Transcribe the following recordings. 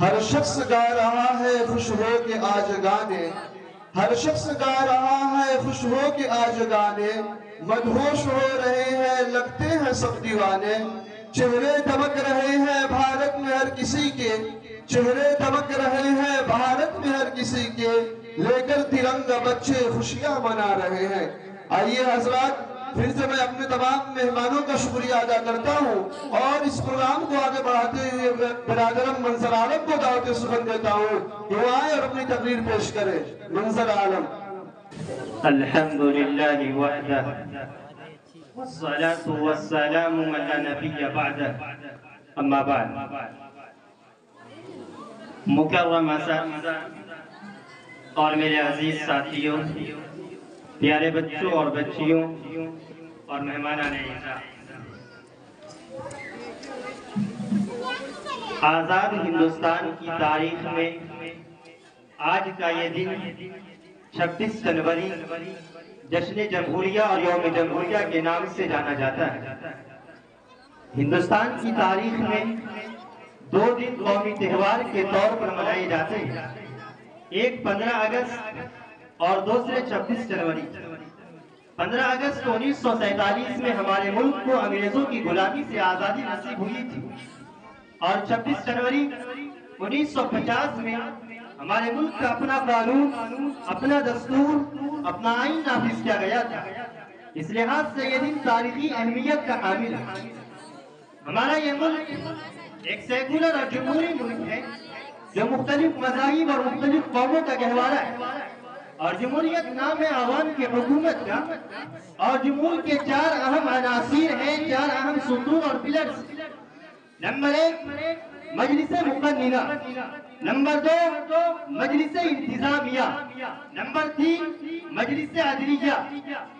ہر شخص گا رہا ہے خوش ہو کے آج گانے، ہر شخص گا رہا ہے خوش ہو کے آج گانے، مدہوش ہو رہے ہیں لگتے ہیں سب دیوانے، چہرے دمک رہے ہیں بھارت میں ہر کسی کے، چہرے دمک رہے ہیں بھارت میں ہر کسی کے، لے کر ترنگا بچے خوشیاں منا رہے ہیں۔ آئیے حضرات، پھر سے میں اپنے تمام مہمانوں کا شکریہ ادا کرتا ہوں اور اس پروگرام کو آگے بڑھاتے ہوئے برادرم منظر عالم کو دعوت سخن دیتا ہوں کہ وہ آئے اور اپنی تقریر پیش کرے۔ منظر عالم۔ الحمدللہ وحدہ والصلاة والسلام علی نبی بعدہ، اما بعد۔ مکرم اساتذہ اور میرے عزیز ساتھیوں، پیارے بچوں اور بچیوں اور مہمانان اعزاز، آزاد ہندوستان کی تاریخ میں آج کا یہ دن 26 جنوری جشن جمہوریہ اور یوم جمہوریہ کے نام سے جانا جاتا ہے۔ ہندوستان کی تاریخ میں 2 دن قومی تہوار کے طور پر منائے جاتے ہیں، ایک 15 اگست اور دوسرے 26 جنوری۔ 15 اگست 1947 میں ہمارے ملک کو انگریزوں کی غلامی سے آزادی نصیب ہوئی تھی، اور 26 جنوری 1950 میں ہمارے ملک کا اپنا قانون، اپنا دستور، اپنا آئین نافذ کیا گیا تھا۔ اس لحاظ سے یہ دن تاریخی اہمیت کا حامل ہے۔ ہمارا یہ ملک ایک سیکولر اور جمہوری ملک ہے جو مختلف مذاہب اور مختلف قوموں کا گہوارہ ہے، اور جمہوریت نام ہے عوام کی حکومت کا، اور جمہور کے 4 اہم عناصر ہیں، 4 اہم ستون اور پلرز۔ نمبر 1 مجلس مقننہ، نمبر 2 مجلس انتظامیہ، نمبر 3 مجلس عدلیہ،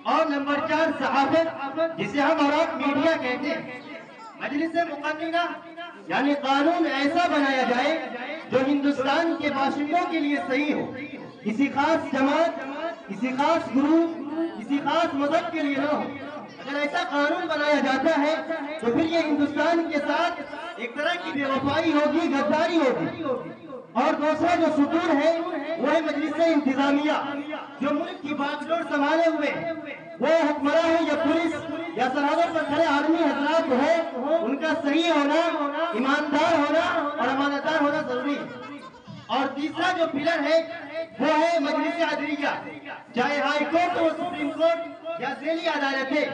اور نمبر 4 صحافت، جسے ہم اور آپ میڈیا کہتے ہیں۔ مجلس مقننہ یعنی قانون ایسا بنایا جائے جو ہندوستان کے باشندوں کے لیے صحیح ہو، کسی خاص جماعت، کسی خاص گروپ، کسی خاص مذہب کے لیے نہ ہو۔ اگر ایسا قانون بنایا جاتا ہے تو پھر یہ ہندوستان کے ساتھ ایک طرح کی بے وفائی ہوگی، غداری ہوگی۔ اور دوسرا جو ستون ہے وہ ہے مجلس انتظامیہ، جو ملک کی باغ ڈور سنبھالے ہوئے وہ حکمراں ہو یا پولیس یا سرحدوں پر کھڑے آرمی حضرات ہو، ان کا صحیح ہونا، ایماندار ہونا اور امانتدار ہونا ضروری ہے۔ اور تیسرا جو پلر ہے وہ ہے مجلس عدلیہ، چاہے ہائی کورٹ ہو، سپریم کورٹ یا ذیلی عدالتیں،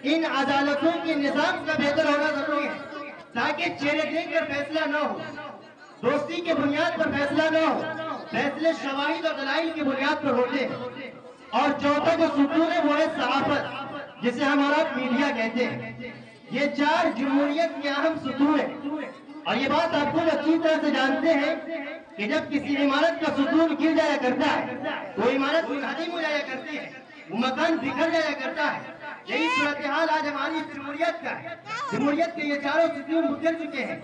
ان عدالتوں کے نظام کا بہتر ہونا ضروری ہے تاکہ چہرے دیکھ کر فیصلہ نہ ہو، دوستی کے بنیاد پر فیصلہ نہ ہو، فیصلے شواہد اور دلائل کی بنیاد پر ہوتے ہیں۔ اور چوتھا جو ستون ہے وہ ہے صحافت، جسے ہمارا میڈیا کہتے ہیں۔ یہ 4 جمہوریت کے اہم ستون ہیں، اور یہ بات آپ خود اچھی طرح سے جانتے ہیں کہ جب کسی عمارت کا ستون گر جایا کرتا ہے تو عمارت منہدم ہو جایا کرتی ہے، وہ مکان بکھر جایا کرتا ہے۔ یہی صورتحال آج ہماری جمہوریت کا ہے۔ جمہوریت کے یہ 4 ستون بکھر چکے ہیں،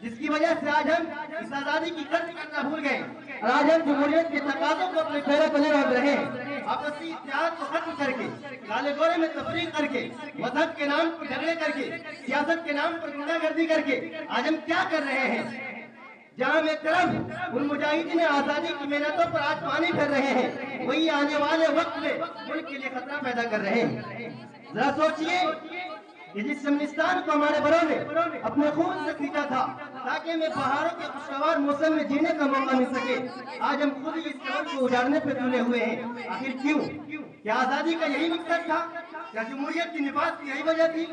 جس کی وجہ سے آج ہم اس آزادی کی قدر کرنا بھول گئے، اور آج ہم جمہوریت کے تقاضوں کو اپنے پیروں تلے رکھ رہے ہیں۔ آپسی اتحاد کو ختم کر کے، کالے گورے میں تفریق کر کے، مذہب کے نام پر جھگڑے کر کے، سیاست کے نام پر گنڈا گردی کر کے آج ہم کیا کر رہے ہیں؟ جہاں میں طرف ان مجاہدین آزادی کی محنتوں پر آج پانی پھیر رہے ہیں، وہی آنے والے وقت میں ملک کے لیے خطرہ پیدا کر رہے ہیں۔ ذرا سوچئے کہ جس زمینستان کو ہمارے بڑوں نے اپنے خون سے کھینچا تھا تاکہ ہمیں بہاروں کے خوشگوار موسم میں جینے کا موقع مل سکے، آج ہم خود ہی اس ملک کو اجاڑنے پہ تلے ہوئے ہیں۔ آخر کیوں؟ کیا آزادی کا یہی مقصد تھا؟ کیا جمہوریت کی نفاذ کی یہی وجہ تھی؟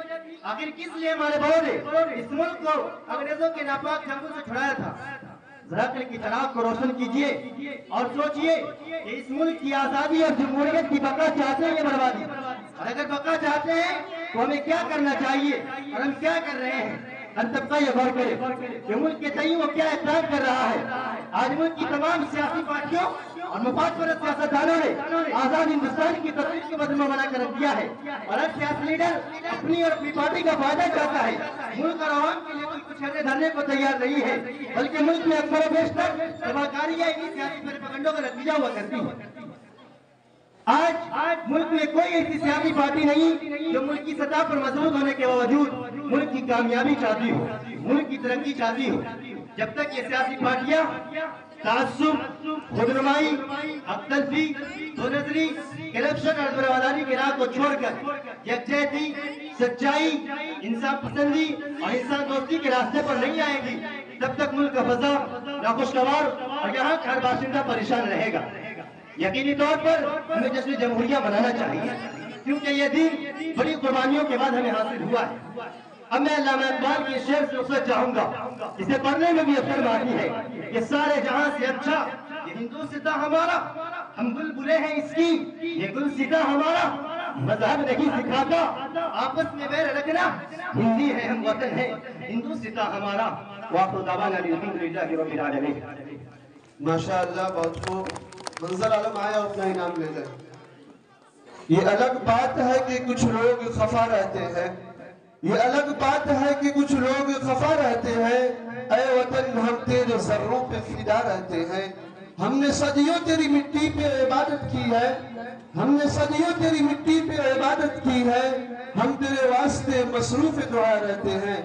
آخر کس لیے ہمارے بڑوں نے اس ملک کو انگریزوں کے ناپاک جنگوں سے چھڑایا تھا؟ ذرا عقل کی چراغ کو روشن کیجئے اور سوچئے کہ اس ملک کی آزادی اور جمہوریت کی بقا چاہتے ہیں یا بربادی؟ اور اگر بقا چاہتے ہیں تو ہمیں کیا کرنا چاہیے اور ہم کیا کر رہے ہیں؟ ہر طبقہ یہ غور کرے کہ ملک کے تئیں وہ کیا اقدام کر رہا ہے۔ آج ملک کی تمام سیاسی پارٹیوں اور مفاد پرست سیاستدانوں نے آزاد ہندوستان کی تقریب کے مدمہ بنا کر رکھ دیا ہے، اور ہر سیاسی لیڈر اپنی اور اپنی پارٹی کا فائدہ چاہتا ہے۔ ملک اور عوام کے لیے کوئی کچھ کرنے دھرنے کو تیار نہیں ہے، بلکہ ملک میں اکثر و بیشتر تباہکاریاں انہی سیاسی پروپیگنڈوں کا نتیجہ ہوا کرتی ہیں۔ آج ملک میں کوئی ایسی سیاسی پارٹی نہیں جو ملک کی سطح پر مضبوط ہونے کے باوجود ملک کی کامیابی چاہتی ہو، ملک کی ترقی چاہتی ہو۔ جب تک یہ سیاسی پارٹیاں تعصب، خودنمائی، حق تلفی، دو نظری، کرپشن اور برادری کے راہ کو چھوڑ کر یکجہتی، سچائی، انصاف پسندی اور انسان دوستی کے راستے پر نہیں آئے گی، تب تک ملک کا فضا ناخوشگوار اور یہاں کا ہر باشندہ پریشان رہے گا۔ یقینی طور پر ہمیں جشن جمہوریہ منانا چاہیے، کیونکہ یہ دن بڑی قربانیوں کے بعد ہمیں حاصل ہوا ہے۔ اب میں علامہ اقبال کی شعر سے رخصت چاہوں گا، اسے پڑھنے میں بھی شرم آتی ہے کہ سارے جہاں سے اچھا یہ ہندوستاں ہمارا، ہم بلبلیں ہیں اس کی یہ گلستاں ہمارا، مذہب نہیں سکھاتا آپس میں بیر رکھنا، ہندی ہے ہم وطن ہے ہندوستاں ہمارا۔ وآخر دعوانا الحمدللہ رب العالمین۔ ماشاءاللہ، بہت خوب۔ منظر عالم آیا اپنا انعام لے جائے۔ یہ الگ بات ہے کہ کچھ لوگ خفا رہتے ہیں، یہ الگ بات ہے کہ کچھ لوگ خفا رہتے ہیں، اے وطن ہم تیرے ذروں پہ فدا رہتے ہیں۔ ہم نے صدیوں تیری مٹی پہ عبادت کی ہے، ہم نے صدیوں تیری مٹی پہ عبادت کی ہے، ہم تیرے واسطے مصروف دعا رہتے ہیں۔